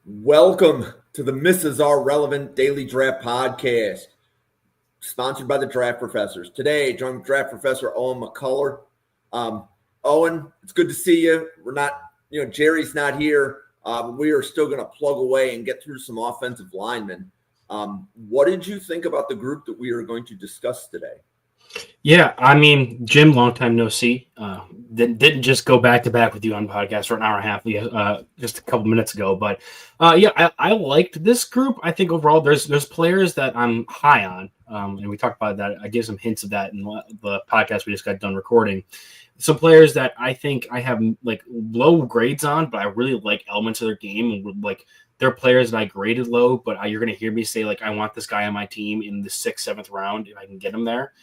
Welcome to the Mrs. R Relevant Daily Draft Podcast, sponsored by the Draft Professors. Today, joined with Draft Professor Owen McCullough. Owen, it's good to see you. Jerry's not here. We are still going to plug away and get through some offensive linemen. What did you think about the group that we are going to discuss today? Yeah, I mean, Jim, long time no see. Didn't just go back to back with you on the podcast for an hour and a half just a couple minutes ago. But I liked this group. I think overall there's players that I'm high on, and we talked about that. I gave some hints of that in the podcast we just got done recording. Some players that I think I have like low grades on, but I really like elements of their game and would like. They're players that I graded low, but you're going to hear me say like I want this guy on my team in the 6th, 7th round if I can get him there.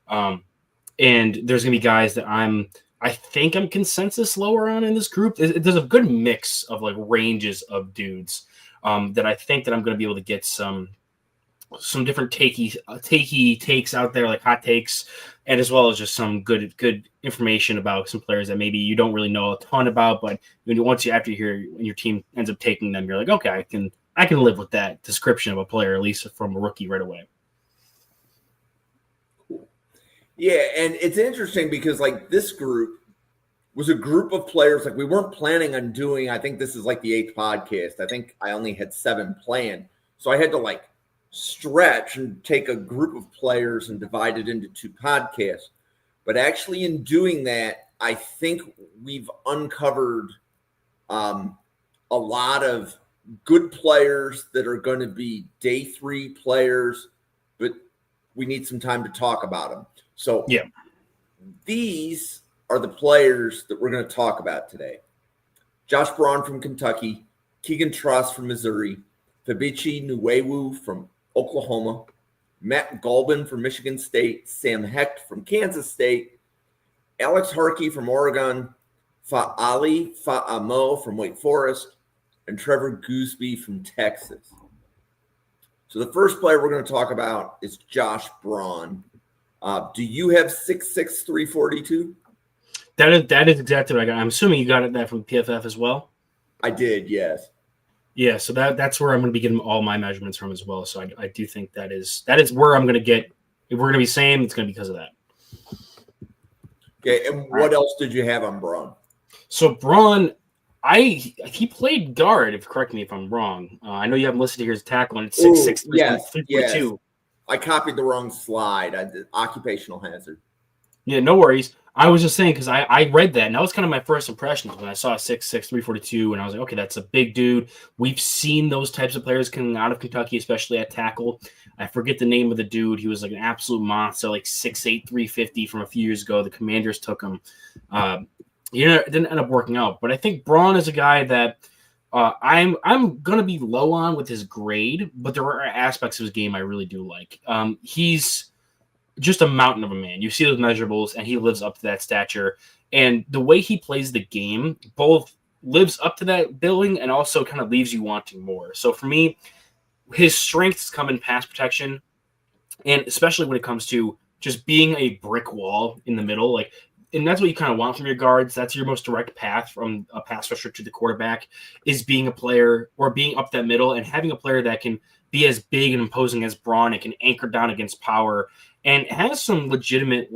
And there's gonna be guys that I think I'm consensus lower on in this group. There's a good mix of like ranges of dudes that I think that I'm gonna be able to get some different takey takes out there, like hot takes, and as well as just some good information about some players that maybe you don't really know a ton about, but after you hear when your team ends up taking them, you're like, okay, I can live with that description of a player, at least from a rookie right away. Yeah, and it's interesting because like this group was a group of players like we weren't planning on doing. I think this is like the 8th podcast. I think I only had 7 planned. So I had to like stretch and take a group of players and divide it into 2 podcasts. But actually in doing that, I think we've uncovered a lot of good players that are going to be day 3 players, but we need some time to talk about them. So yeah, these are the players that we're going to talk about today. Josh Braun from Kentucky, Keegan Truss from Missouri, Fabichi Nuewu from Oklahoma, Matt Golbin from Michigan State, Sam Hecht from Kansas State, Alex Harkey from Oregon, Fa'ali Fa'amo from Wake Forest, and Trevor Gooseby from Texas. So the first player we're going to talk about is Josh Braun. Do you have 6'6", 342? That is exactly what I got. I'm assuming you got that from PFF as well. I did, yes. Yeah, so that's where I'm going to be getting all my measurements from as well. So I do think that is where I'm going to get. If we're going to be same, it's going to be because of that. Okay, and what else did you have on Braun? So Braun, he played guard. Correct me if I'm wrong. I know you haven't listed here as tackle, and it's 6'6", 342. Yes. I copied the wrong slide. I did occupational hazard. Yeah, no worries. I was just saying because I read that, and that was kind of my first impression when I saw 6'6", 342, and I was like, okay, that's a big dude. We've seen those types of players coming out of Kentucky, especially at tackle. I forget the name of the dude. He was like an absolute monster, like 6'8", 350 from a few years ago. The Commanders took him. It didn't end up working out, but I think Braun is a guy that I'm going to be low on with his grade, but there are aspects of his game I really do like. He's just a mountain of a man. You see those measurables, and he lives up to that stature. And the way he plays the game both lives up to that billing and also kind of leaves you wanting more. So for me, his strengths come in pass protection, and especially when it comes to just being a brick wall in the middle, and that's what you kind of want from your guards. That's your most direct path from a pass rusher to the quarterback, is being a player or being up that middle and having a player that can be as big and imposing as Braun and can anchor down against power and has some legitimate,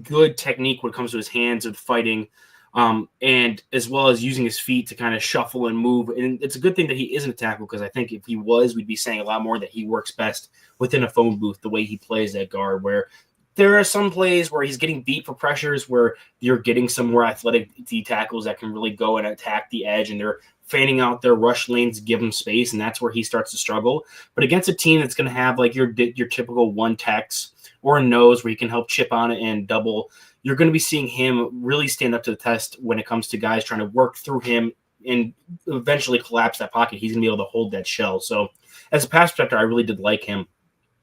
good technique when it comes to his hands and fighting, and as well as using his feet to kind of shuffle and move. And it's a good thing that he isn't a tackle, because I think if he was, we'd be saying a lot more that he works best within a phone booth, the way he plays that guard, where there are some plays where he's getting beat for pressures where you're getting some more athletic D tackles that can really go and attack the edge, and they're fanning out their rush lanes to give him space, and that's where he starts to struggle. But against a team that's going to have your typical one techs or a nose where you can help chip on it and double, you're going to be seeing him really stand up to the test when it comes to guys trying to work through him and eventually collapse that pocket. He's going to be able to hold that shell. So as a pass protector, I really did like him.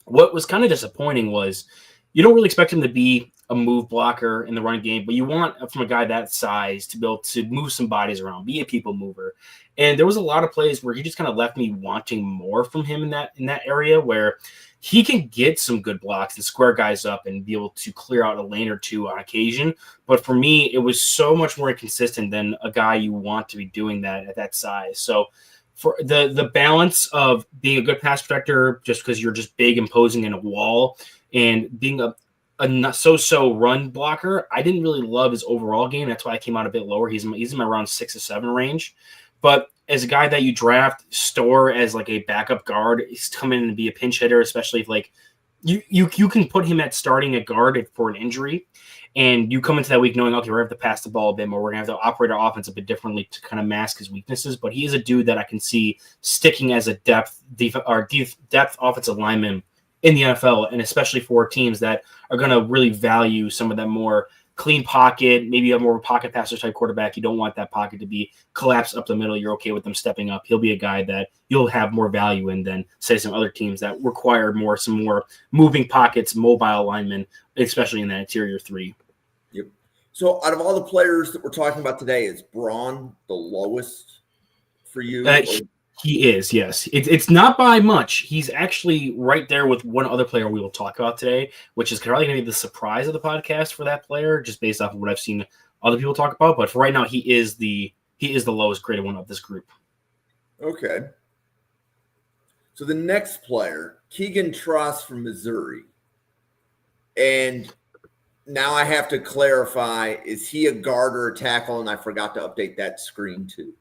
What was kind of disappointing was you don't really expect him to be a move blocker in the running game, but you want from a guy that size to be able to move some bodies around, be a people mover. And there was a lot of plays where he just kind of left me wanting more from him in that area, where he can get some good blocks and square guys up and be able to clear out a lane or two on occasion. But for me, it was so much more inconsistent than a guy you want to be doing that at that size. So for the balance of being a good pass protector, just because you're just big, imposing in a wall, and being a not so run blocker, I didn't really love his overall game. That's why I came out a bit lower. He's in my around 6 or 7 range. But as a guy that you draft, store as like a backup guard, he's come in and be a pinch hitter, especially if like you can put him at starting at guard for an injury. And you come into that week knowing, okay, we're going to have to pass the ball a bit more. We're going to have to operate our offense a bit differently to kind of mask his weaknesses. But he is a dude that I can see sticking as a depth offensive lineman in the NFL, and especially for teams that are going to really value some of that more clean pocket, maybe a more pocket passer type quarterback. You don't want that pocket to be collapsed up the middle. You're okay with them stepping up. He'll be a guy that you'll have more value in than, say, some other teams that require some more moving pockets, mobile linemen, especially in that interior 3. Yep. So out of all the players that we're talking about today, is Braun the lowest for you? He is, yes. It's not by much. He's actually right there with one other player we will talk about today, which is probably going to be the surprise of the podcast for that player, just based off of what I've seen other people talk about. But for right now, he is the lowest graded one of this group. Okay. So the next player, Keegan Truss from Missouri. And now I have to clarify, is he a guard or a tackle? And I forgot to update that screen too.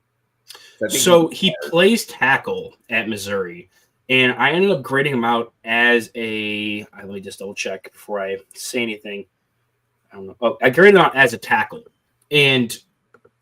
So he plays tackle at Missouri, and I ended up grading him out as let me just double check before I say anything. I don't know. Oh, I graded him out as a tackle, and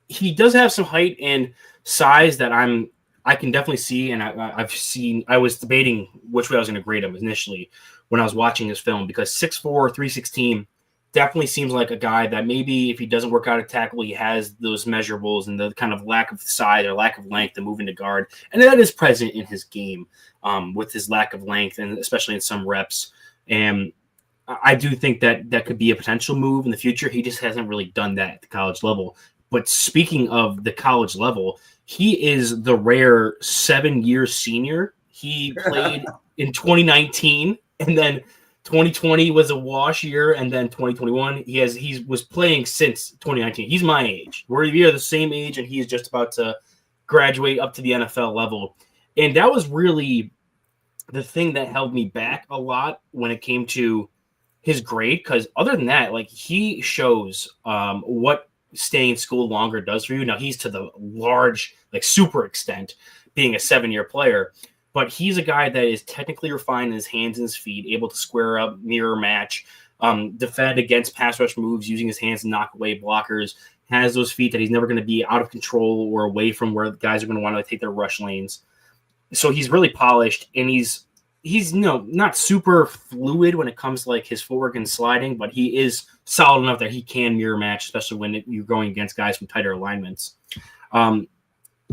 he does have some height and size that I can definitely see, and I've seen. I was debating which way I was going to grade him initially when I was watching his film, because 6'4", 316 definitely seems like a guy that maybe if he doesn't work out at tackle, he has those measurables and the kind of lack of size or lack of length to move into guard. And that is present in his game with his lack of length, and especially in some reps. And I do think that could be a potential move in the future. He just hasn't really done that at the college level. But speaking of the college level, he is the rare 7-year senior. He played in 2019, and then 2020 was a wash year, and then 2021 he was playing since 2019. He's my age. We are the same age, and he's just about to graduate up to the NFL level. And that was really the thing that held me back a lot when it came to his grade, because other than that, like, he shows what staying in school longer does for you. Now, he's to the large, like, super extent being a 7-year player. But he's a guy that is technically refined in his hands and his feet, able to square up, mirror match, defend against pass rush moves, using his hands to knock away blockers, has those feet that he's never going to be out of control or away from where guys are going to want to take their rush lanes. So he's really polished, and he's not super fluid when it comes to like his footwork and sliding, but he is solid enough that he can mirror match, especially when you're going against guys from tighter alignments.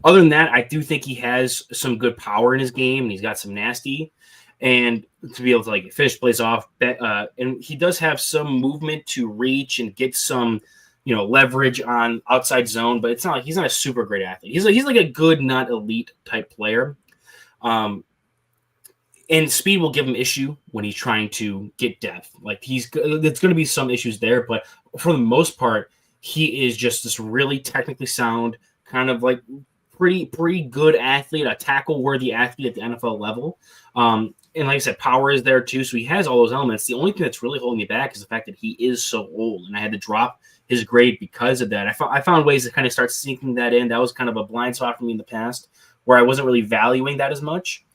Other than that, I do think he has some good power in his game, and he's got some nasty, and to be able to like finish plays off. And he does have some movement to reach and get some, leverage on outside zone. But it's not like he's not a super great athlete. He's like a good, not elite type player. And speed will give him issue when he's trying to get depth. Like there's going to be some issues there, but for the most part, he is just this really technically sound, kind of like pretty good athlete, a tackle-worthy athlete at the NFL level. And like I said, power is there too, so he has all those elements. The only thing that's really holding me back is the fact that he is so old, and I had to drop his grade because of that. I found ways to kind of start sinking that in. That was kind of a blind spot for me in the past, where I wasn't really valuing that as much.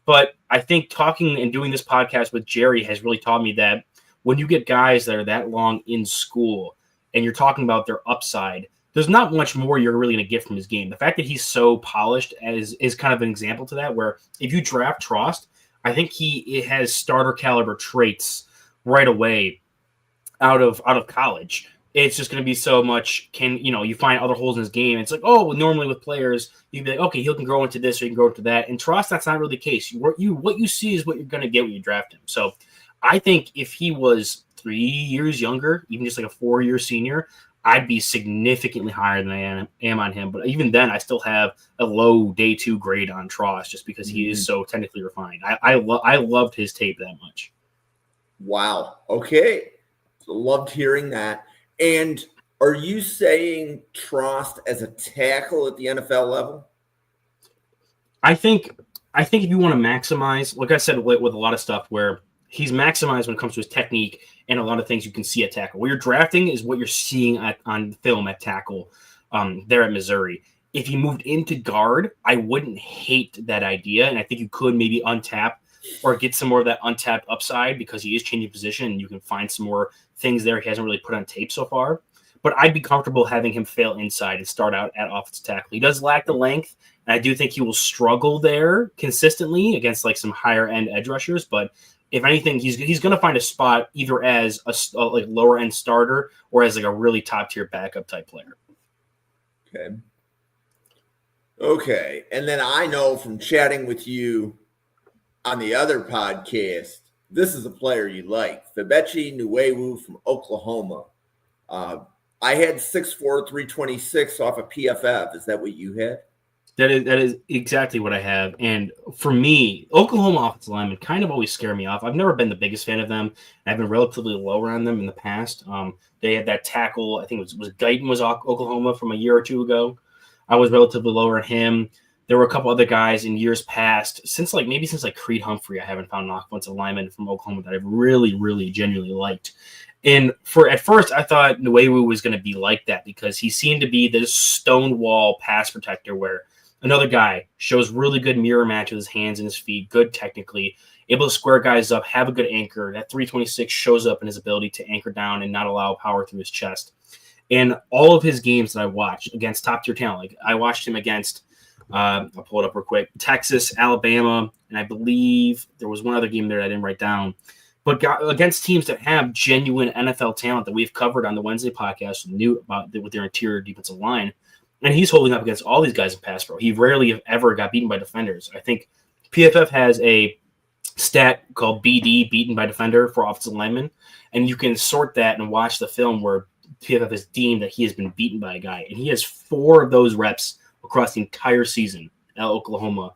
But I think talking and doing this podcast with Jerry has really taught me that when you get guys that are that long in school and you're talking about their upside, there's not much more you're really going to get from his game. The fact that he's so polished is kind of an example to that, where if you draft Trost, I think he has starter caliber traits right away out of college. It's just going to be so much. You find other holes in his game? It's like, normally with players, you'd be like, okay, he can grow into this or he can grow into that. And Trost, that's not really the case. What you see is what you're going to get when you draft him. So I think if he was 3 years younger, even just like a 4-year senior, I'd be significantly higher than I am on him. But even then, I still have a low day 2 grade on Trost just because he is so technically refined. I loved his tape that much. Wow. Okay. Loved hearing that. And are you saying Trost as a tackle at the NFL level? I think if you want to maximize, like I said, with a lot of stuff where he's maximized when it comes to his technique and a lot of things you can see at tackle. What you're drafting is what you're seeing on film at tackle there at Missouri. If he moved into guard, I wouldn't hate that idea, and I think you could maybe untap or get some more of that untapped upside because he is changing position and you can find some more things there he hasn't really put on tape so far. But I'd be comfortable having him fail inside and start out at offensive tackle. He does lack the length, and I do think he will struggle there consistently against like some higher end edge rushers. But if anything, he's going to find a spot either as a like lower end starter or as like a really top tier backup type player. Okay. And then I know from chatting with you on the other podcast, this is a player you like, Febechi Nuewu from Oklahoma. I had 6'4", 326 off of PFF. Is that what you had? That is exactly what I have. And for me, Oklahoma offensive linemen kind of always scare me off. I've never been the biggest fan of them. I've been relatively lower on them in the past. They had that tackle, I think it was Guyton was Oklahoma from a year or two ago. I was relatively lower on him. There were a couple other guys in years past, since Creed Humphrey, I haven't found an offensive lineman from Oklahoma that I've really, really genuinely liked. And at first, I thought Nuewu was going to be like that because he seemed to be this stonewall pass protector where another guy shows really good mirror match with his hands and his feet, good technically, able to square guys up, have a good anchor. That 326 shows up in his ability to anchor down and not allow power through his chest. And all of his games that I watched against top-tier talent, like I watched him against, I'll pull it up real quick, Texas, Alabama, and I believe there was one other game there that I didn't write down. But against teams that have genuine NFL talent that we've covered on the Wednesday podcast with their interior defensive line, and he's holding up against all these guys in pass pro. He rarely ever got beaten by defenders. I think PFF has a stat called BD, beaten by defender, for offensive linemen, and you can sort that and watch the film where PFF has deemed that he has been beaten by a guy, and he has 4 of those reps across the entire season at Oklahoma,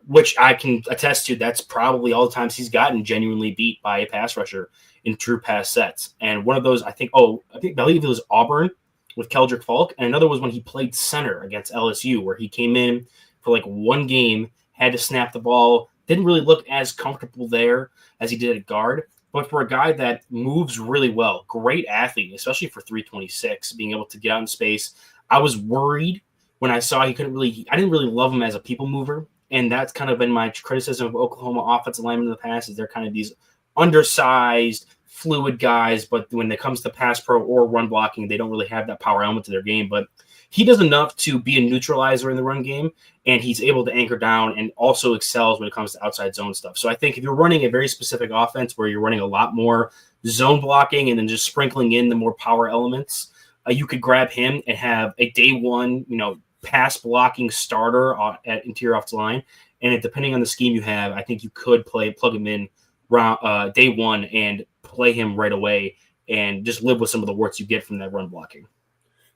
which I can attest to. That's probably all the times he's gotten genuinely beat by a pass rusher in true pass sets. And one of those, I believe it was Auburn with Keldrick Falk, and another was when he played center against LSU, where he came in for like one game, had to snap the ball, didn't really look as comfortable there as he did at guard. But for a guy that moves really well, great athlete, especially for 326, being able to get out in space, I was worried when I saw I didn't really love him as a people mover. And that's kind of been my criticism of Oklahoma offensive linemen in the past, is they're kind of these undersized, fluid guys, but when it comes to pass pro or run blocking, they don't really have that power element to their game. But he does enough to be a neutralizer in the run game, and he's able to anchor down and also excels when it comes to outside zone stuff. So I think if you're running a very specific offense where you're running a lot more zone blocking and then just sprinkling in the more power elements, you could grab him and have a day one, pass blocking starter at interior offensive line. And depending on the scheme you have, I think you could plug him in day one and play him right away and just live with some of the warts you get from that run blocking.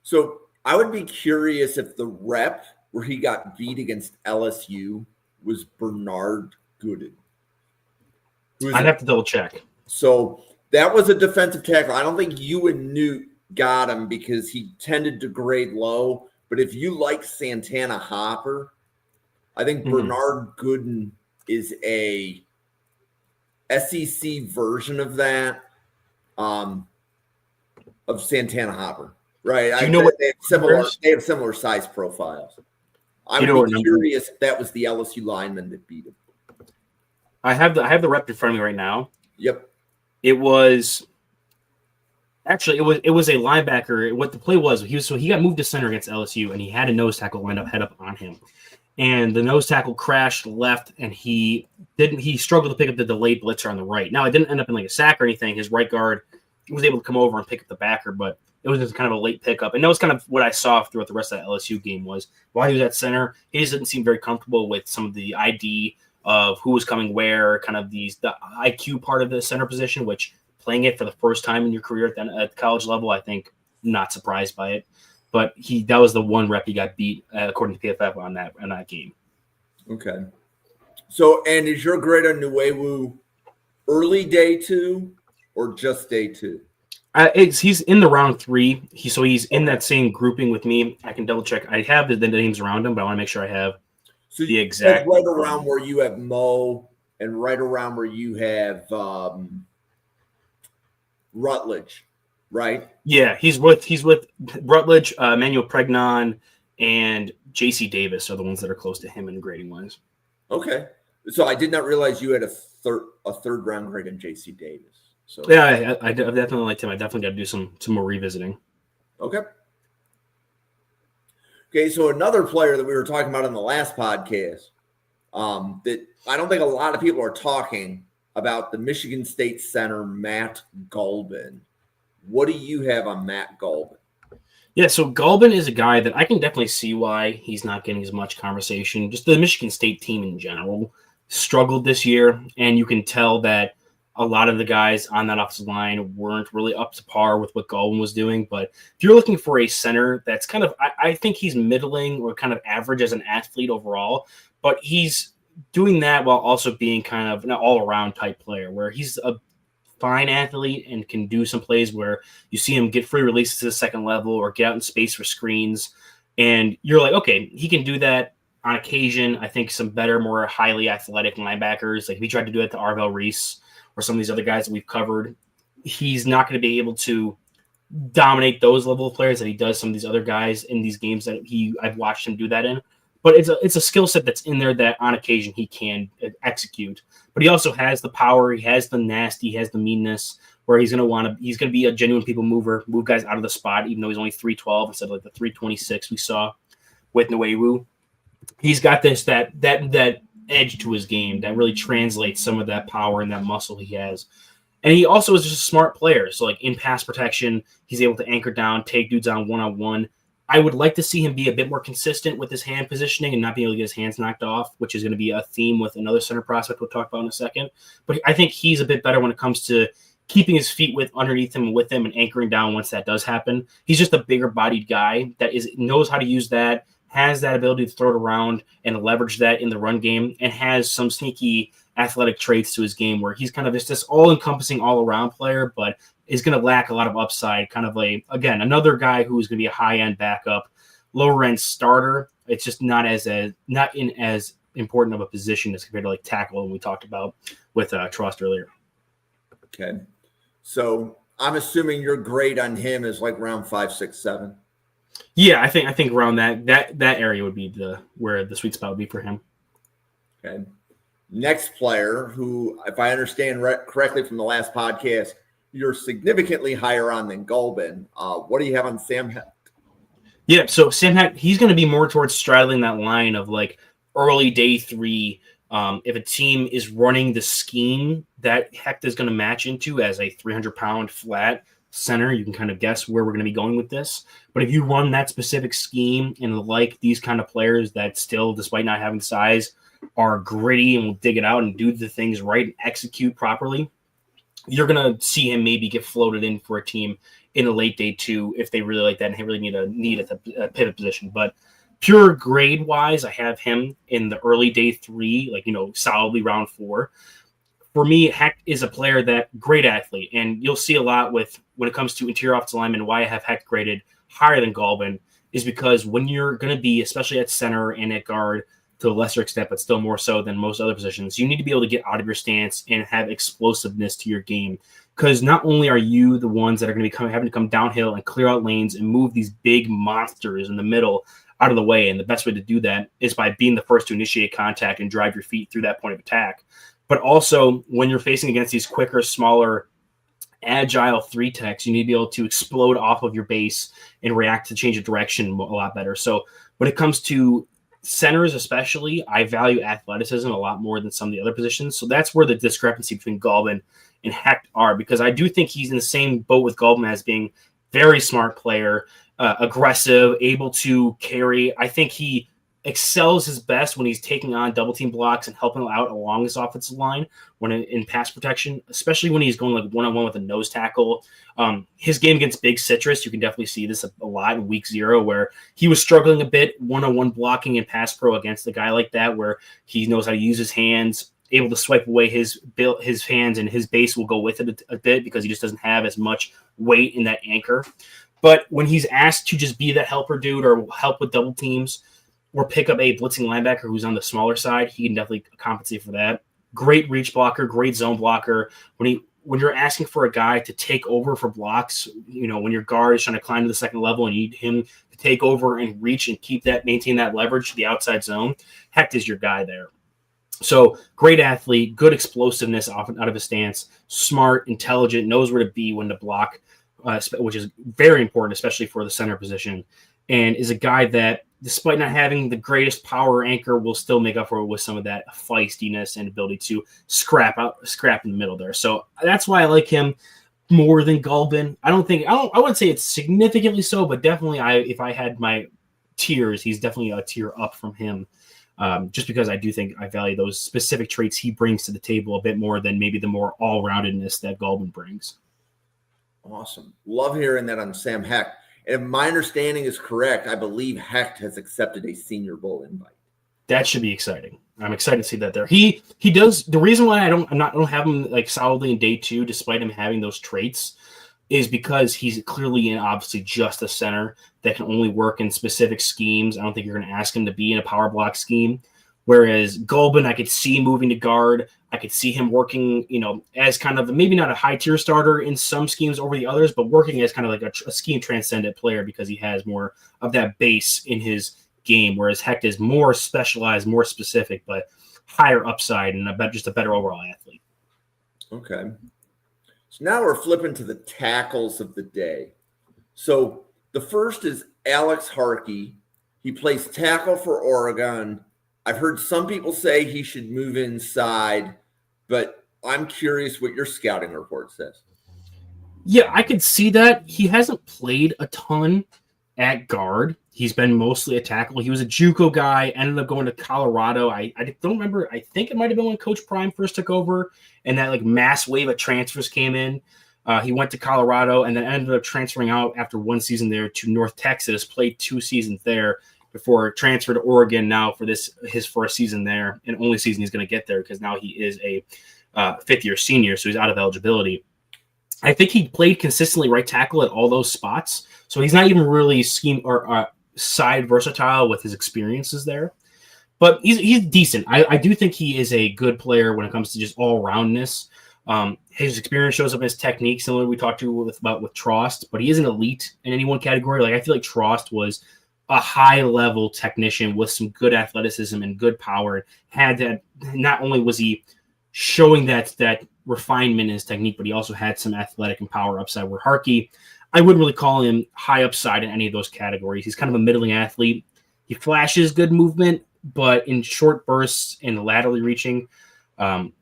So I would be curious if the rep where he got beat against LSU was Bernard Gooden. I'd have to double check. So that was a defensive tackle. I don't think you and Newt got him because he tended to grade low. But if you like Santana Hopper, I think Bernard Gooden is a SEC version of that, of Santana Hopper. Right. They have similar size profiles. I'm curious if that was the LSU lineman that beat him. I have the rep in front of me right now. Yep. It was a linebacker. What the play was, he got moved to center against LSU, and he had a nose tackle lined up head up on him. And the nose tackle crashed left, and he struggled to pick up the delayed blitzer on the right. Now, it didn't end up in like a sack or anything. His right guard was able to come over and pick up the backer, but it was just kind of a late pickup. And that was kind of what I saw throughout the rest of that LSU game was while he was at center, he just didn't seem very comfortable with some of the ID of who was coming where, kind of the IQ part of the center position, which playing it for the first time in your career at the college level, I think not surprised by it. But that was the one rep he got beat, according to PFF, on that game. Okay. So, and is your grade on Nuewu early day 2 or just day 2? He's in the round 3. He's in that same grouping with me. I can double check. I have the names around him, but I want to make sure I have. So the you exact right around where you have Mo and right around where you have Rutledge, right? Yeah, he's with Rutledge, Emmanuel Pregnon, and J.C. Davis are the ones that are close to him in grading wise. Okay. So I did not realize you had a third round grade in J.C. Davis. So yeah, I definitely liked him. I definitely got to do some more revisiting. Okay. Okay, so another player that we were talking about in the last podcast that I don't think a lot of people are talking about, the Michigan State center, Matt Gulbin. What do you have on Matt Gulbin? Yeah, so Gulbin is a guy that I can definitely see why he's not getting as much conversation. Just the Michigan State team in general struggled this year, and you can tell that a lot of the guys on that offensive line weren't really up to par with what Gulbin was doing. But if you're looking for a center that's kind of, I think he's middling or kind of average as an athlete overall, but he's doing that while also being kind of an all-around type player where he's a fine athlete and can do some plays where you see him get free releases to the second level or get out in space for screens. And you're like, okay, he can do that on occasion. I think some better, more highly athletic linebackers, like if he tried to do it to Arvell Reese or some of these other guys that we've covered, he's not going to be able to dominate those level of players that he does some of these other guys in these games that I've watched him do that in. But it's a skill set that's in there that on occasion he can execute. But he also has the power, he has the nasty, he has the meanness, where he's gonna be a genuine people mover, move guys out of the spot, even though he's only 312 instead of like the 326 we saw with Nuewu. He's got that edge to his game that really translates some of that power and that muscle he has. And he also is just a smart player. So like in pass protection, he's able to anchor down, take dudes on one-on-one. I would like to see him be a bit more consistent with his hand positioning and not being able to get his hands knocked off, which is going to be a theme with another center prospect we'll talk about in a second. But I think he's a bit better when it comes to keeping his feet underneath him and with him and anchoring down once that does happen. He's just a bigger bodied guy that knows how to use that, has that ability to throw it around and leverage that in the run game, and has some sneaky athletic traits to his game where he's kind of just this all-encompassing all-around player, but is going to lack a lot of upside. Kind of another guy who is going to be a high-end backup, lower-end starter. It's just not in as important of a position as compared to like tackle, and we talked about with Trust earlier. Okay, so I'm assuming your grade on him is like round 5, 6, 7. Yeah, I think around that area would be where the sweet spot would be for him. Okay. Next player who, if I understand correctly from the last podcast, you're significantly higher on than Gulbin. What do you have on Sam Hecht? Yeah, so Sam Hecht, he's going to be more towards straddling that line of like early day 3. If a team is running the scheme that Hecht is going to match into as a 300-pound flat center, you can kind of guess where we're going to be going with this. But if you run that specific scheme and like these kind of players that still, despite not having size, are gritty and will dig it out and do the things right and execute properly, you're going to see him maybe get floated in for a team in a late day 2 if they really like that and they really need a pivot position. But pure grade wise, I have him in the early day 3, solidly round 4. For me, Hecht is a player that great athlete, and you'll see a lot when it comes to interior offensive linemen. Why I have Hecht graded higher than Gulbin is because when you're going to be, especially at center and at guard, to a lesser extent, but still more so than most other positions, you need to be able to get out of your stance and have explosiveness to your game. Because not only are you the ones that are going to be having to come downhill and clear out lanes and move these big monsters in the middle out of the way, and the best way to do that is by being the first to initiate contact and drive your feet through that point of attack. But also, when you're facing against these quicker, smaller, agile 3-techs, you need to be able to explode off of your base and react to change of direction a lot better. So when it comes to centers especially, I value athleticism a lot more than some of the other positions. So that's where the discrepancy between Gulbin and Hecht are, because I do think he's in the same boat with Gulbin as being very smart player, aggressive, able to carry. I think he excels his best when he's taking on double team blocks and helping out along his offensive line when in pass protection, especially when he's going like one-on-one with a nose tackle. His game against Big Citrus, you can definitely see this a lot in week 0, where he was struggling a bit one-on-one blocking in pass pro against a guy like that, where he knows how to use his hands, able to swipe away his hands, and his base will go with it a bit because he just doesn't have as much weight in that anchor. But when he's asked to just be that helper dude or help with double teams, or pick up a blitzing linebacker who's on the smaller side, he can definitely compensate for that. Great reach blocker, great zone blocker. When you're asking for a guy to take over for blocks, when your guard is trying to climb to the second level and you need him to take over and reach and maintain that leverage to the outside zone, Hecht is your guy there. So great athlete, good explosiveness out of his stance, smart, intelligent, knows where to be when to block, which is very important, especially for the center position, and is a guy that, despite not having the greatest power anchor, will still make up for it with some of that feistiness and ability to scrap in the middle there. So that's why I like him more than Gulbin. I wouldn't say it's significantly so, but definitely if I had my tiers, he's definitely a tier up from him. Just because I do think I value those specific traits he brings to the table a bit more than maybe the more all-roundedness that Gulbin brings. Awesome. Love hearing that on Sam Hecht. And if my understanding is correct, I believe Hecht has accepted a Senior Bowl invite. That should be exciting. I'm excited to see that there. He does. The reason why I don't have him like solidly in day 2, despite him having those traits, is because he's clearly and obviously just a center that can only work in specific schemes. I don't think you're going to ask him to be in a power block scheme. Whereas Gulbin, I could see moving to guard. I could see him working, as kind of maybe not a high tier starter in some schemes over the others, but working as kind of like a scheme transcendent player because he has more of that base in his game. Whereas Hecht is more specialized, more specific, but higher upside and just a better overall athlete. Okay. So now we're flipping to the tackles of the day. So the first is Alex Harkey. He plays tackle for Oregon. I've heard some people say he should move inside, but I'm curious what your scouting report says. Yeah, I could see that. He hasn't played a ton at guard. He's been mostly a tackle. He was a JUCO guy, ended up going to Colorado. I don't remember. I think it might have been when Coach Prime first took over and that like mass wave of transfers came in. He went to Colorado and then ended up transferring out after one season there to North Texas, played 2 seasons there before transfer to Oregon now for his first season there and only season he's going to get there because now he is a fifth-year senior, so he's out of eligibility. I think he played consistently right tackle at all those spots, so he's not even really scheme or side versatile with his experiences there. But he's decent. I do think he is a good player when it comes to just all-roundness. His experience shows up in his technique, similar to what we talked about with Trost, but he isn't elite in any one category. Like I feel like Trost was a high-level technician with some good athleticism and good power. Had that, not only was he showing that refinement in his technique, but he also had some athletic and power upside. Where Harkey, I wouldn't really call him high upside in any of those categories. He's kind of a middling athlete. He flashes good movement, but in short bursts and laterally reaching,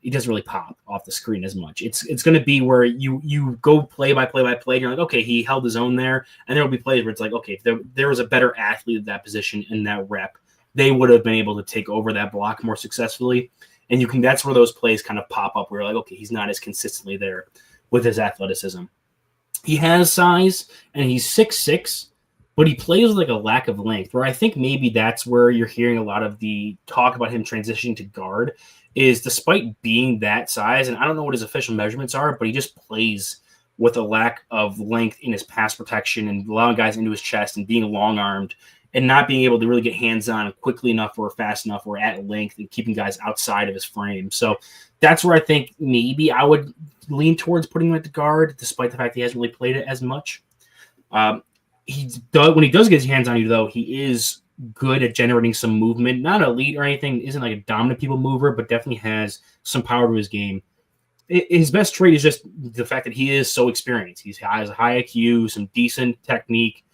he doesn't really pop off the screen as much. It's going to be where you go play by play, and you're like, okay, he held his own there. And there will be plays where it's like, okay, if there was a better athlete at that position in that rep, they would have been able to take over that block more successfully. And that's where those plays kind of pop up where you're like, okay, he's not as consistently there with his athleticism. He has size and he's 6'6", but he plays with like a lack of length, where I think maybe that's where you're hearing a lot of the talk about him transitioning to guard is despite being that size, and I don't know what his official measurements are, but he just plays with a lack of length in his pass protection and allowing guys into his chest and being long-armed and not being able to really get hands-on quickly enough or fast enough or at length and keeping guys outside of his frame. So that's where I think maybe I would lean towards putting him at the guard, despite the fact he hasn't really played it as much. When he does get his hands on you, though, he is good at generating some movement. Not elite or anything, isn't like a dominant people mover, but definitely has some power to his game. His best trait is just the fact that he is so experienced. He has a high IQ, some decent technique,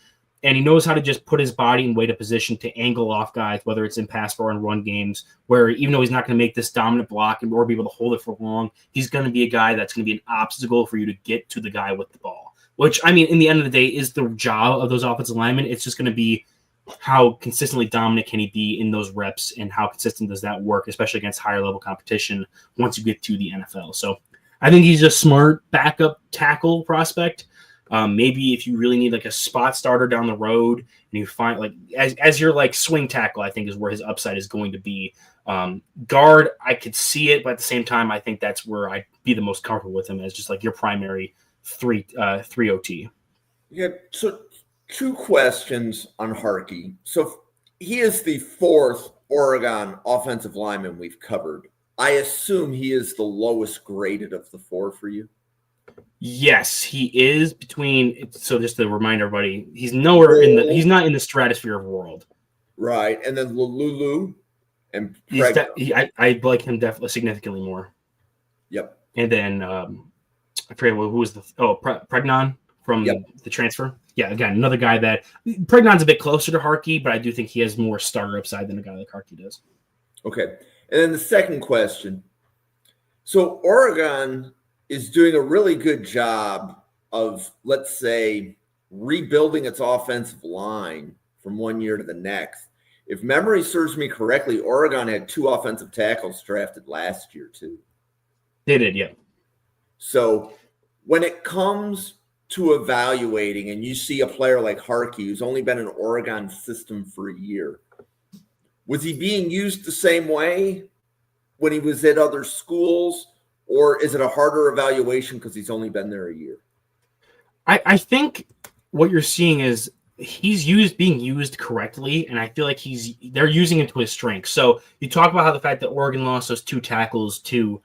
and he knows how to just put his body in weight of position to angle off guys, whether it's in pass or in run games, where even though he's not going to make this dominant block or be able to hold it for long, he's going to be a guy that's going to be an obstacle for you to get to the guy with the ball, which, I mean, in the end of the day, is the job of those offensive linemen. It's just going to be how consistently dominant can he be in those reps and how consistent does that work, especially against higher level competition once you get to the NFL. So I think he's a smart backup tackle prospect. Maybe if you really need like a spot starter down the road and you find like as your like swing tackle, I think is where his upside is going to be. Guard, I could see it, but at the same time, I think that's where I'd be the most comfortable with him as just like your primary three OT. Yeah. So 2 questions on Harkey. So he is the fourth Oregon offensive lineman we've covered. I assume he is the lowest graded of the four for you. Yes, he is between. So just to remind everybody, he's nowhere in the. He's not in the stratosphere of world. Right, and then Lulu and I like him definitely significantly more. Yep. And then I forget who was Pregnon from the transfer. Yeah, again, another guy that Pregnon's a bit closer to Harkey, but I do think he has more starter upside than a guy like Harkey does. Okay. And then the second question. So Oregon is doing a really good job of, let's say, rebuilding its offensive line from one year to the next. If memory serves me correctly, Oregon had 2 offensive tackles drafted last year too. They did, yeah. So when it comes to evaluating and you see a player like Harkey who's only been in Oregon system for a year, was he being used the same way when he was at other schools, or is it a harder evaluation because he's only been there a year? I think what you're seeing is he's being used correctly, and I feel like they're using it to his strength. So you talk about how the fact that Oregon lost those 2 tackles to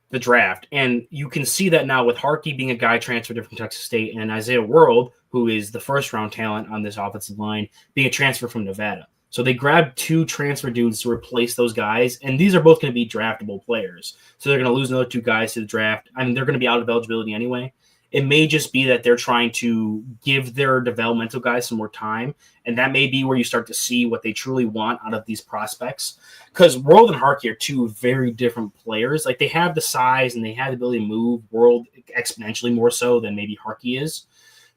the draft, and you can see that now with Harkey being a guy transferred from Texas State, and Isaiah World, who is the first-round talent on this offensive line, being a transfer from Nevada. So they grabbed 2 transfer dudes to replace those guys, and these are both going to be draftable players. So they're going to lose another 2 guys to the draft. I mean, they're going to be out of eligibility anyway. It may just be that they're trying to give their developmental guys some more time, and that may be where you start to see what they truly want out of these prospects. Because World and Harkey are 2 very different players. Like, they have the size and they have the ability to move. World exponentially more so than maybe Harkey is.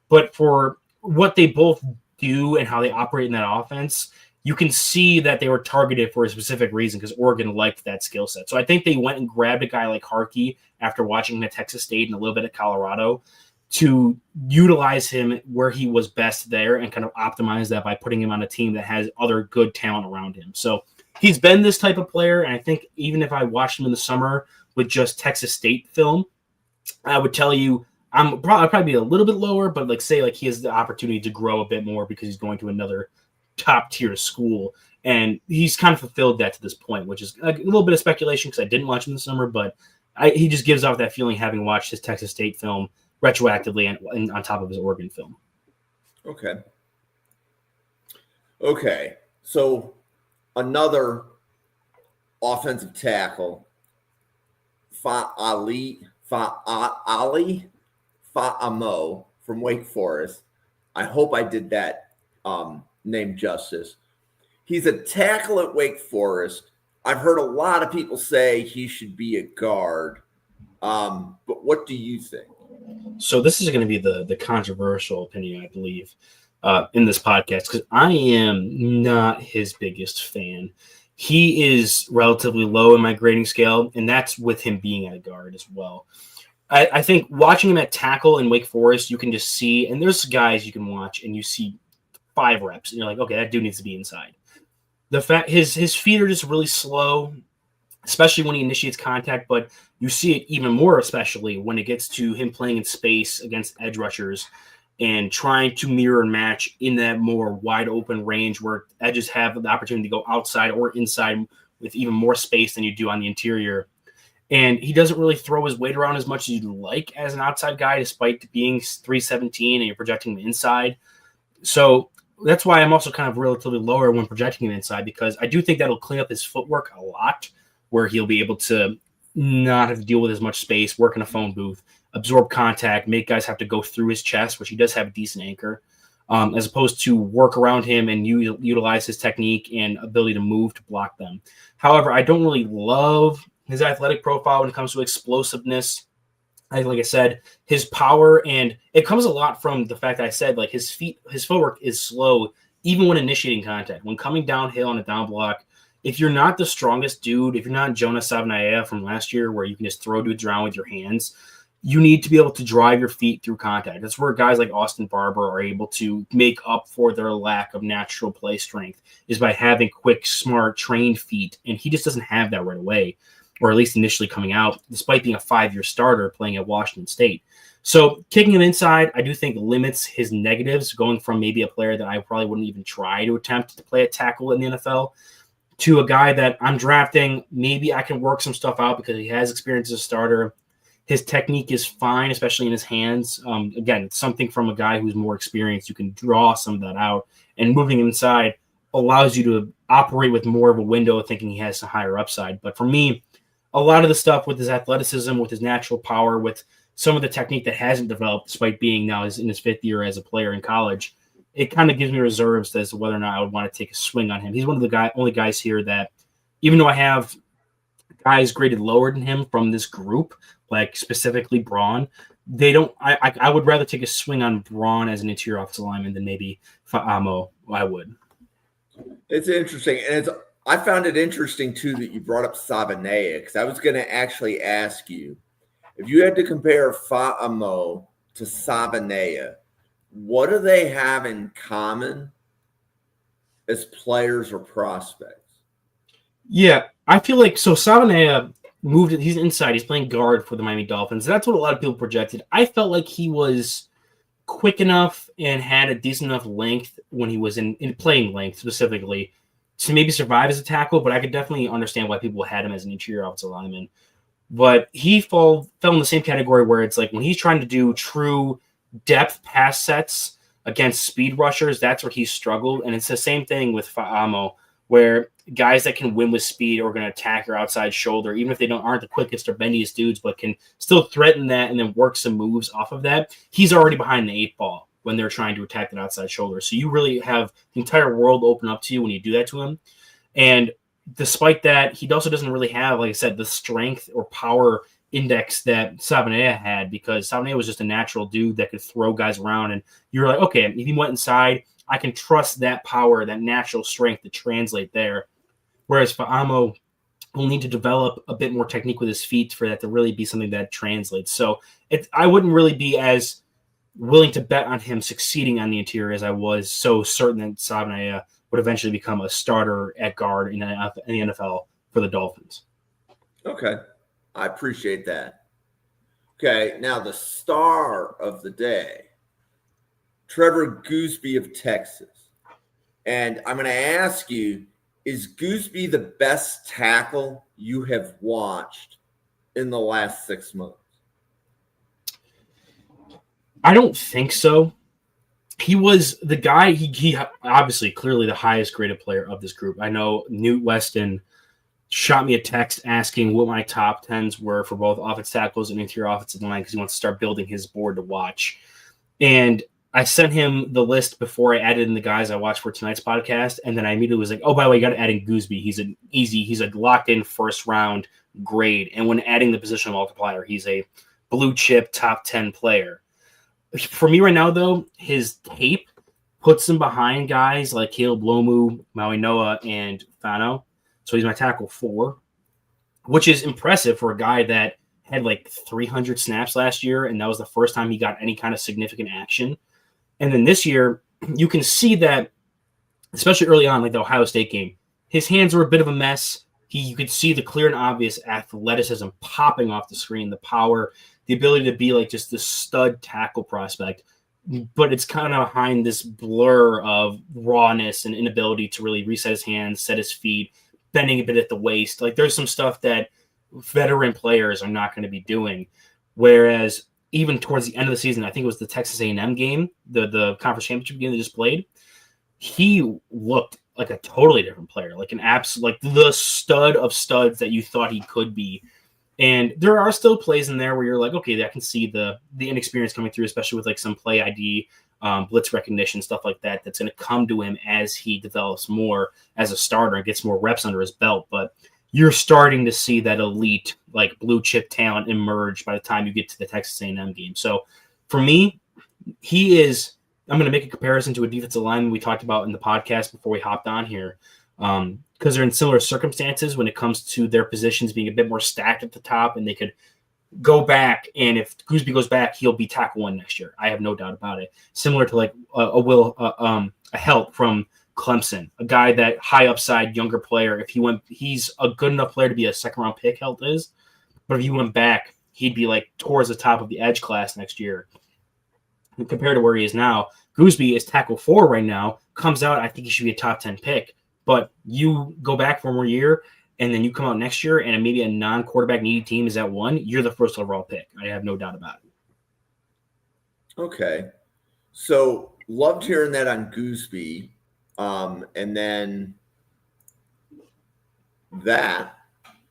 But for what they both do and how they operate in that offense, you can see that they were targeted for a specific reason because Oregon liked that skill set. So I think they went and grabbed a guy like Harkey after watching him at Texas State and a little bit at Colorado to utilize him where he was best there and kind of optimize that by putting him on a team that has other good talent around him. So he's been this type of player, and I think even if I watched him in the summer with just Texas State film, I would tell you I'd probably be a little bit lower, but he has the opportunity to grow a bit more because he's going to another top tier school, and he's kind of fulfilled that to this point, which is a little bit of speculation because I didn't watch him this summer, but he just gives off that feeling having watched his Texas State film retroactively and on top of his Oregon film. Okay. So another offensive tackle, Fa'ali Fa'amo from Wake Forest. I hope I did that name justice. He's a tackle at Wake Forest. I've heard a lot of people say he should be a guard. But what do you think? So this is going to be the controversial opinion, I believe, in this podcast, because I am not his biggest fan. He is relatively low in my grading scale, and that's with him being at a guard as well. I think watching him at tackle in Wake Forest, you can just see, and there's guys you can watch, and you see 5 reps, and you're like, okay, that dude needs to be inside. The fact his feet are just really slow, especially when he initiates contact, but you see it even more, especially when it gets to him playing in space against edge rushers and trying to mirror and match in that more wide open range where edges have the opportunity to go outside or inside with even more space than you do on the interior. And he doesn't really throw his weight around as much as you'd like as an outside guy, despite being 317 and you're projecting him inside. So that's why I'm also kind of relatively lower when projecting him inside, because I do think that'll clean up his footwork a lot, where he'll be able to not have to deal with as much space, work in a phone booth, absorb contact, make guys have to go through his chest, which he does have a decent anchor, as opposed to work around him and utilize his technique and ability to move to block them. However, I don't really love his athletic profile when it comes to explosiveness. Like I said, his power, and it comes a lot from the fact that I said, like, his footwork is slow, even when initiating contact. When coming downhill on a down block, if you're not the strongest dude, if you're not Jonas Savnaia from last year, where you can just throw dudes around with your hands, you need to be able to drive your feet through contact. That's where guys like Austin Barber are able to make up for their lack of natural play strength, is by having quick, smart, trained feet. And he just doesn't have that right away, or at least initially coming out, despite being a 5-year starter playing at Washington State. So kicking him inside, I do think limits his negatives, going from maybe a player that I probably wouldn't even try to attempt to play a tackle in the NFL to a guy that I'm drafting. Maybe I can work some stuff out because he has experience as a starter. His technique is fine, especially in his hands. Again, something from a guy who's more experienced. You can draw some of that out. And moving inside allows you to operate with more of a window, thinking he has a higher upside. But for me, a lot of the stuff with his athleticism, with his natural power, with some of the technique that hasn't developed despite being now in his fifth year as a player in college, it kind of gives me reserves as to whether or not I would want to take a swing on him. He's one of the only guys here that, even though I have guys graded lower than him from this group, like specifically Braun, they don't. I would rather take a swing on Braun as an interior offensive lineman than maybe Fa'amo. I would. It's interesting, and I found it interesting too that you brought up Sabanea, because I was going to actually ask you if you had to compare Fa'amo to Sabanea, what do they have in common as players or prospects? Yeah, I feel like Sabanea moved. He's inside. He's playing guard for the Miami Dolphins. That's what a lot of people projected. I felt like he was quick enough and had a decent enough length when he was in playing length specifically to maybe survive as a tackle, but I could definitely understand why people had him as an interior offensive lineman. But he fell in the same category where it's like when he's trying to do true depth pass sets against speed rushers, that's where he struggled. And it's the same thing with Fa'amo, where guys that can win with speed are going to attack your outside shoulder, even if they aren't the quickest or bendiest dudes, but can still threaten that and then work some moves off of that. He's already behind the 8-ball when they're trying to attack that outside shoulder. So you really have the entire world open up to you when you do that to him. And despite that, he also doesn't really have, like I said, the strength or power index that Sabanea had, because Sabanea was just a natural dude that could throw guys around. And you're like, okay, if he went inside, I can trust that power, that natural strength to translate there. Whereas Fa'amo will need to develop a bit more technique with his feet for that to really be something that translates. So I wouldn't really be as willing to bet on him succeeding on the interior as I was so certain that Sabanea would eventually become a starter at guard in the NFL for the Dolphins. Okay. I appreciate that. Okay. Now the star of the day, Trevor Goosby of Texas. And I'm going to ask you, is Goosby the best tackle you have watched in the last 6 months? I don't think so. He was the guy, he obviously clearly the highest graded player of this group. I know Newt Weston shot me a text asking what my top 10s were for both offensive tackles and interior offensive line because he wants to start building his board to watch. And I sent him the list before I added in the guys I watched for tonight's podcast. And then I immediately was like, oh, by the way, you got to add in Goosby. He's a locked in first round grade. And when adding the position multiplier, he's a blue chip top 10 player. For me right now, though, his tape puts him behind guys like Caleb Lomu, Maui Noah, and Fano. So he's my tackle 4, which is impressive for a guy that had like 300 snaps last year, and that was the first time he got any kind of significant action. And then this year, you can see that, especially early on, like the Ohio State game, his hands were a bit of a mess. You could see the clear and obvious athleticism popping off the screen, the power, the ability to be like just this stud tackle prospect. But it's kind of behind this blur of rawness and inability to really reset his hands, set his feet, bending a bit at the waist. Like there's some stuff that veteran players are not going to be doing. Whereas even towards the end of the season, I think it was the Texas A&M game, the conference championship game they just played, he looked like a totally different player, like an absolute, like the stud of studs that you thought he could be. And there are still plays in there where you're like, okay, I can see the inexperience coming through, especially with like some play ID, blitz recognition, stuff like that, that's going to come to him as he develops more as a starter and gets more reps under his belt. But you're starting to see that elite, like blue chip talent emerge by the time you get to the Texas A&M game. So for me, he is, I'm going to make a comparison to a defensive lineman we talked about in the podcast before we hopped on here. Because they're in similar circumstances when it comes to their positions being a bit more stacked at the top, and they could go back. And if Goosby goes back, he'll be tackle 1 next year. I have no doubt about it. Similar to like a Helt from Clemson, a guy that high upside younger player. If he went, he's a good enough player to be a second round pick. Helt is, but if he went back, he'd be like towards the top of the edge class next year compared to where he is now. Gooseby is tackle 4 right now. Comes out, I think he should be a top 10 pick. But you go back for 1 more year, and then you come out next year, and maybe a non-quarterback needy team is at 1. You're the first overall pick. I have no doubt about it. Okay. So loved hearing that on Gooseby. And then that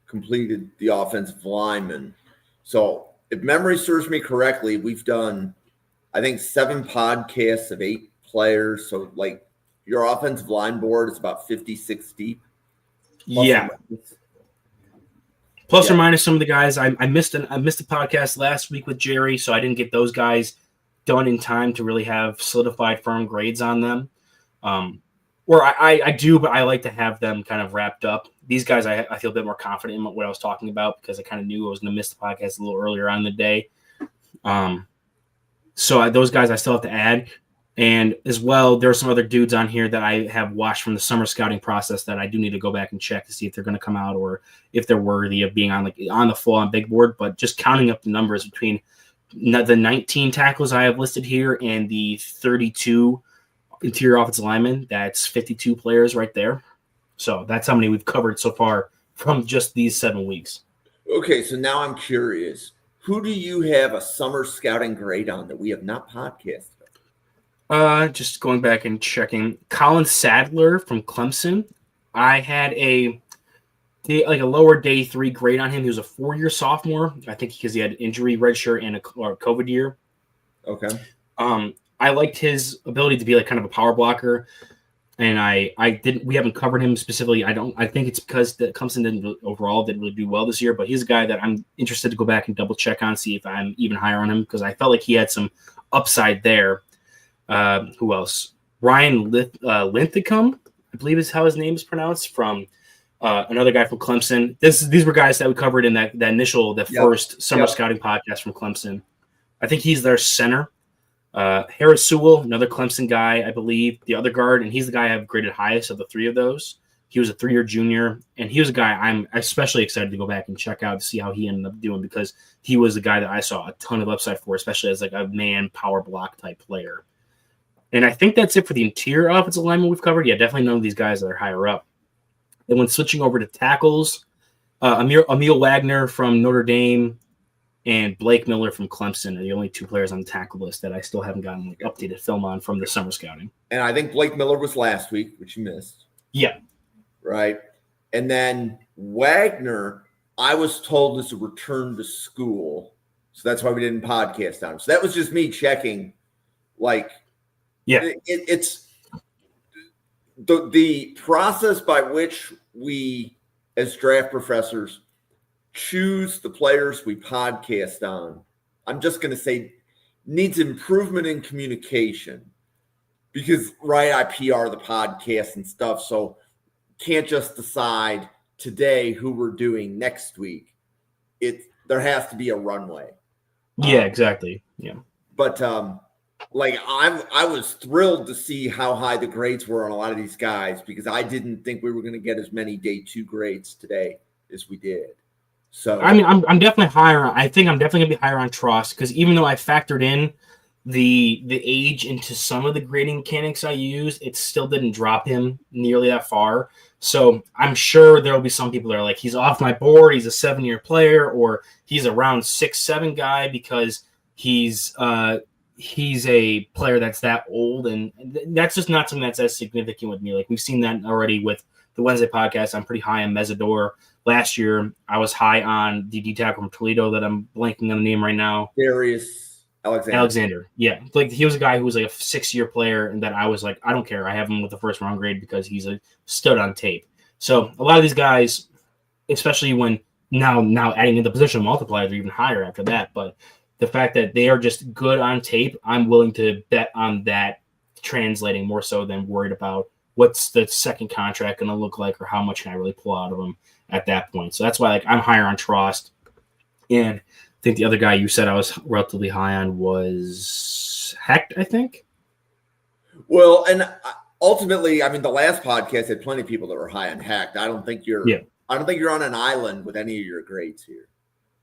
completed the offensive lineman. So if memory serves me correctly, we've done, I think, 7 podcasts of 8 players. So like your offensive line board is about 56 deep. Plus or minus some of the guys. I missed a podcast last week with Jerry, so I didn't get those guys done in time to really have solidified firm grades on them. Or I do, but I like to have them kind of wrapped up. These guys, I feel a bit more confident in what I was talking about because I kind of knew I was going to miss the podcast a little earlier on in the day. So those guys I still have to add. And as well, there are some other dudes on here that I have watched from the summer scouting process that I do need to go back and check to see if they're going to come out or if they're worthy of being on the full-on big board. But just counting up the numbers between the 19 tackles I have listed here and the 32 interior offensive linemen, that's 52 players right there. So that's how many we've covered so far from just these 7 weeks. Okay, so now I'm curious. Who do you have a summer scouting grade on that we have not podcasted? Just going back and checking. Colin Sadler from Clemson. I had a lower day 3 grade on him. He was a 4-year sophomore. I think because he had injury, redshirt, and a COVID year. Okay. I liked his ability to be like kind of a power blocker, and we haven't covered him specifically. I think it's because that Clemson didn't really do well this year, but he's a guy that I'm interested to go back and double check on, see if I'm even higher on him because I felt like he had some upside there. Who else? Ryan Linthicum, I believe is how his name is pronounced, from another guy from Clemson. These were guys that we covered in that first summer scouting podcast from Clemson. I think he's their center. Harris Sewell, another Clemson guy, I believe, the other guard, and he's the guy I've graded highest of the 3 of those. He was a 3-year junior, and he was a guy I'm especially excited to go back and check out to see how he ended up doing because he was the guy that I saw a ton of upside for, especially as like a man power block type player. And I think that's it for the interior offensive lineman we've covered. Yeah, definitely none of these guys that are higher up. And when switching over to tackles, Emil Wagner from Notre Dame and Blake Miller from Clemson are the only 2 players on the tackle list that I still haven't gotten updated film on from the summer scouting. And I think Blake Miller was last week, which you missed. Yeah. Right. And then Wagner, I was told is a return to school. So that's why we didn't podcast on him. So that was just me checking. It's the process by which we, as draft professors, choose the players we podcast on. I'm just going to say needs improvement in communication because, right, I PR the podcast and stuff. So can't just decide today who we're doing next week. There has to be a runway. Yeah, exactly. Yeah. But I was thrilled to see how high the grades were on a lot of these guys because I didn't think we were going to get as many day 2 grades today as we did. So I mean, I'm definitely higher. I think I'm definitely gonna be higher on Trost because even though I factored in the age into some of the grading mechanics I used, it still didn't drop him nearly that far. So I'm sure there'll be some people that are like, he's off my board, he's a 7-year player, or he's a round 6-7 guy because he's a player that's that old, and that's just not something that's as significant with me. Like we've seen that already with the Wednesday podcast. I'm pretty high on Mesidor. Last year, I was high on the D tackle from Toledo that I'm blanking on the name right now. Darius Alexander. Yeah. Like he was a guy who was like a 6-year player and that I was like, I don't care. I have him with the first round grade because he's a stud on tape. So a lot of these guys, especially when now adding in the position multiplier, they're even higher after that. But the fact that they are just good on tape, I'm willing to bet on that translating more so than worried about what's the second contract going to look like or how much can I really pull out of them at that point. So that's why I'm higher on Trost. And I think the other guy you said I was relatively high on was Hecht, I think. Well, and ultimately, I mean, the last podcast had plenty of people that were high on Hecht. I don't think you're on an island with any of your grades here.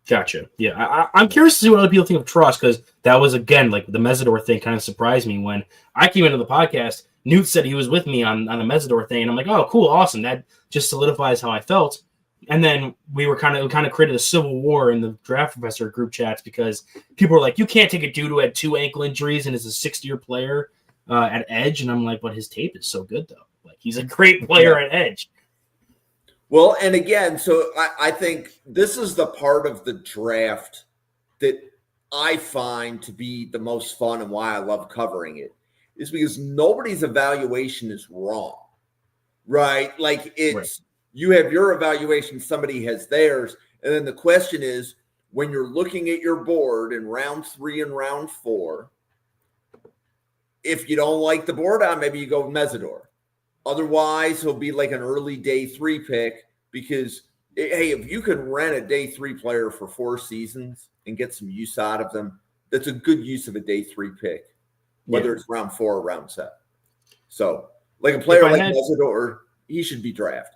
Gotcha. Yeah, I'm curious to see what other people think of Truss, because that was, again, like the Mesidor thing kind of surprised me when I came into the podcast. Newt said he was with me on the Mesidor thing, and I'm like, oh, cool, awesome. That just solidifies how I felt. And then we kind of created a civil war in the draft professor group chats because people were like, you can't take a dude who had 2 ankle injuries and is a 6th-year player at edge. And I'm like, but his tape is so good, though. Like, he's a great player at edge. Well, and again, so I think this is the part of the draft that I find to be the most fun and why I love covering it, is because nobody's evaluation is wrong, right? Like it's you have your evaluation, somebody has theirs, and then the question is, when you're looking at your board in round 3 and round 4, if you don't like the board on, maybe you go with Mesidor. Otherwise, he'll be like an early day 3 pick because, hey, if you can rent a day 3 player for 4 seasons and get some use out of them, that's a good use of a day 3 pick, whether it's round 4 or round 7. So, like a player like Mesidor, he should be drafted.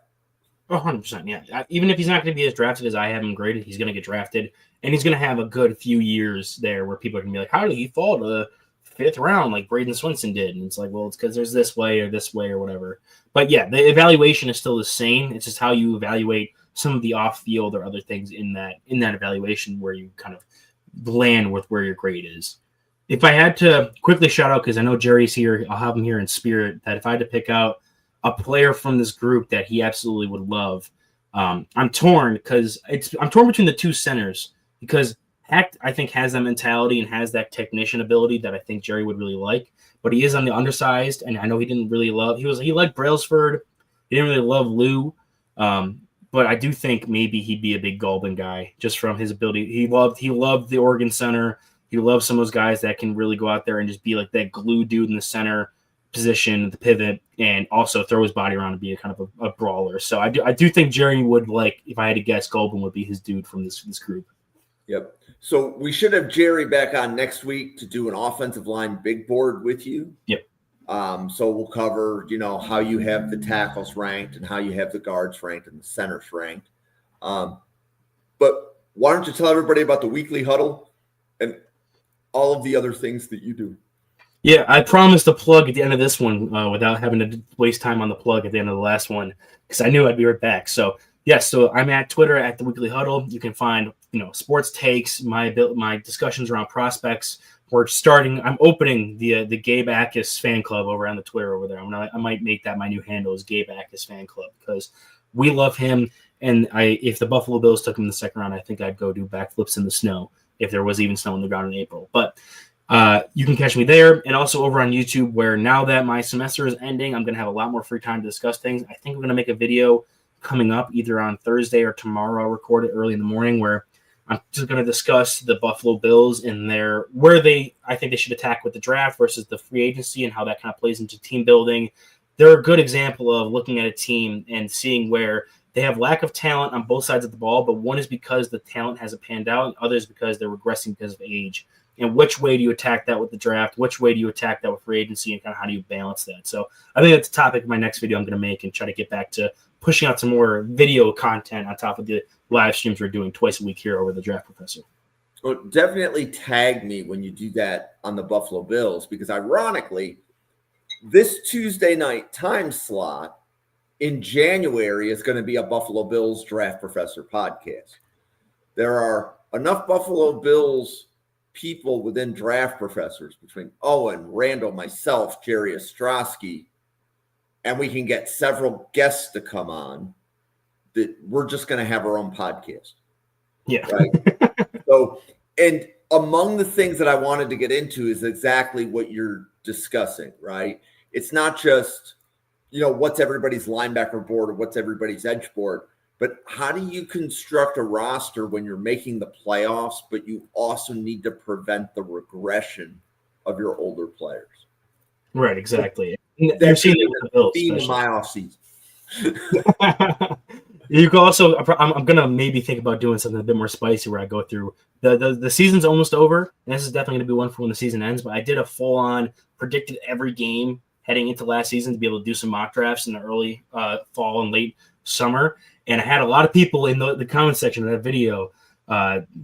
100%, yeah. Even if he's not going to be as drafted as I have him graded, he's going to get drafted, and he's going to have a good few years there where people are going to be like, how did he fall to the 5th round like Braden Swinson did? And it's like, well, it's because there's this way or whatever. But yeah, the evaluation is still the same. It's just how you evaluate some of the off-field or other things in that evaluation where you kind of land with where your grade is. If I had to quickly shout out, because I know Jerry's here, I'll have him here in spirit, that if I had to pick out a player from this group that he absolutely would love, I'm torn between the 2 centers, because Hecht, I think, has that mentality and has that technician ability that I think Jerry would really like, but he is on the undersized, and I know he didn't really love. He liked Brailsford. He didn't really love Lou, but I do think maybe he'd be a big Gulbin guy just from his ability. He loved the Oregon center. He loves some of those guys that can really go out there and just be like that glue dude in the center position, the pivot, and also throw his body around and be a kind of a brawler. So I do think Jerry would, like, if I had to guess, Gulbin would be his dude from this group. Yep. So we should have Jerry back on next week to do an offensive line big board with you. Yep. So we'll cover, how you have the tackles ranked and how you have the guards ranked and the centers ranked. But why don't you tell everybody about the weekly huddle and all of the other things that you do? Yeah, I promised a plug at the end of this one without having to waste time on the plug at the end of the last one, because I knew I'd be right back. So, yes, so I'm at Twitter at The Weekly Huddle. You can find, sports takes, my discussions around prospects. I'm opening the Gabe Akis fan club over on the Twitter over there. I might make that my new handle is Gabe Akis fan club, because we love him. And if the Buffalo Bills took him in the 2nd round, I think I'd go do backflips in the snow if there was even snow on the ground in April. But you can catch me there, and also over on YouTube, where now that my semester is ending, I'm going to have a lot more free time to discuss things. I think we're going to make a video coming up either on Thursday or tomorrow. I'll record it early in the morning, where I'm just going to discuss the Buffalo Bills and where I think they should attack with the draft versus the free agency and how that kind of plays into team building. They're a good example of looking at a team and seeing where they have lack of talent on both sides of the ball, but one is because the talent hasn't panned out, and others because they're regressing because of age. And which way do you attack that with the draft? Which way do you attack that with free agency? And kind of how do you balance that? So I think that's the topic of my next video I'm going to make, and try to get back to pushing out some more video content on top of the live streams we're doing twice a week here over the Draft Professor. Well, definitely tag me when you do that on the Buffalo Bills, because ironically, this Tuesday night time slot in January is going to be a Buffalo Bills Draft Professor podcast. There are enough Buffalo Bills people within Draft Professors between Owen, Randall, myself, Jerry Ostrowski, and we can get several guests to come on, that we're just going to have our own podcast. Yeah. Right. So, and among the things that I wanted to get into is exactly what you're discussing, right? It's not just, what's everybody's linebacker board or what's everybody's edge board, but how do you construct a roster when you're making the playoffs, but you also need to prevent the regression of your older players? Right, exactly. That's the theme of my offseason. You can also, I'm going to maybe think about doing something a bit more spicy where I go through the season's almost over, and this is definitely going to be one for when the season ends, but I did a full-on predicted every game heading into last season to be able to do some mock drafts in the early fall and late summer. And I had a lot of people in the comment section of that video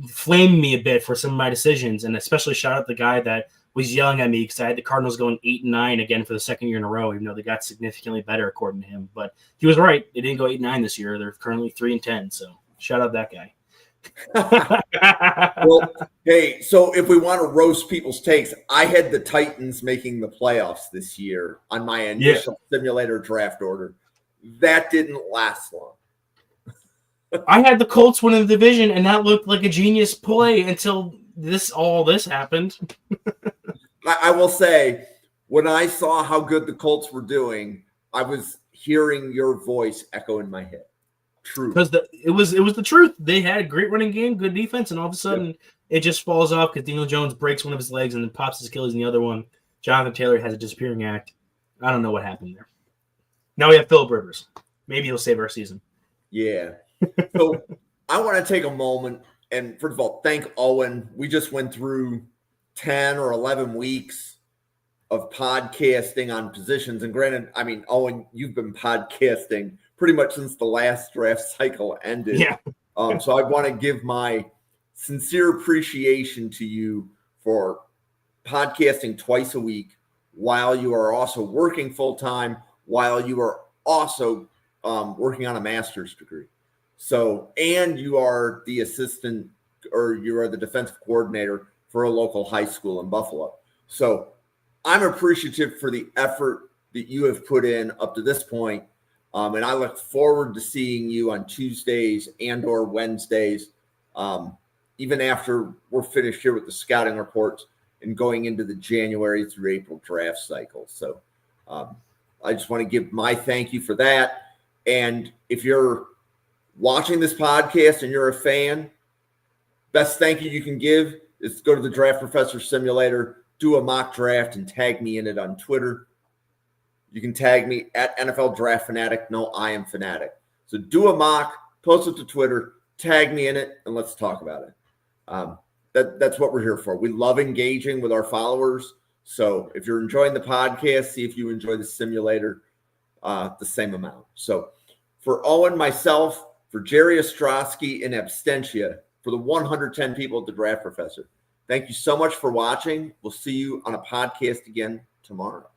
flamed me a bit for some of my decisions, and especially shout out the guy that was yelling at me because I had the Cardinals going 8-9 again for the second year in a row, even though they got significantly better according to him. But he was right; they didn't go 8-9 this year. They're currently 3-10. So shout out that guy. Well, hey, so if we want to roast people's takes, I had the Titans making the playoffs this year on my initial simulator draft order. That didn't last long. I had the Colts winning the division, and that looked like a genius play until all this happened. I will say, when I saw how good the Colts were doing, I was hearing your voice echo in my head. True. Because it was the truth. They had a great running game, good defense, and all of a sudden it just falls off because Daniel Jones breaks one of his legs and then pops his Achilles in the other one. Jonathan Taylor has a disappearing act. I don't know what happened there. Now we have Phillip Rivers. Maybe he'll save our season. Yeah. So I want to take a moment and, first of all, thank Owen. We just went through 10 or 11 weeks of podcasting on positions. And granted, I mean, Owen, you've been podcasting pretty much since the last draft cycle ended. Yeah. So I want to give my sincere appreciation to you for podcasting twice a week while you are also working full-time, while you are also working on a master's degree. So, and you are the assistant, or you are the defensive coordinator for a local high school in Buffalo. So I'm appreciative for the effort that you have put in up to this point. And I look forward to seeing you on Tuesdays and or Wednesdays, even after we're finished here with the scouting reports and going into the January through April draft cycle. So I just want to give my thank you for that. And if you're watching this podcast and you're a fan, best thank you can give is go to the Draft Professor Simulator, do a mock draft, and tag me in it on Twitter. You can tag me at NFL Draft Fanatic. No, I am Fanatic. So do a mock, post it to Twitter, tag me in it, and let's talk about it. That's what we're here for. We love engaging with our followers. So if you're enjoying the podcast, see if you enjoy the simulator the same amount. So for Owen, myself, for Jerry Ostrowski in absentia, for the 110 people at the Draft Professor, thank you so much for watching. We'll see you on a podcast again tomorrow.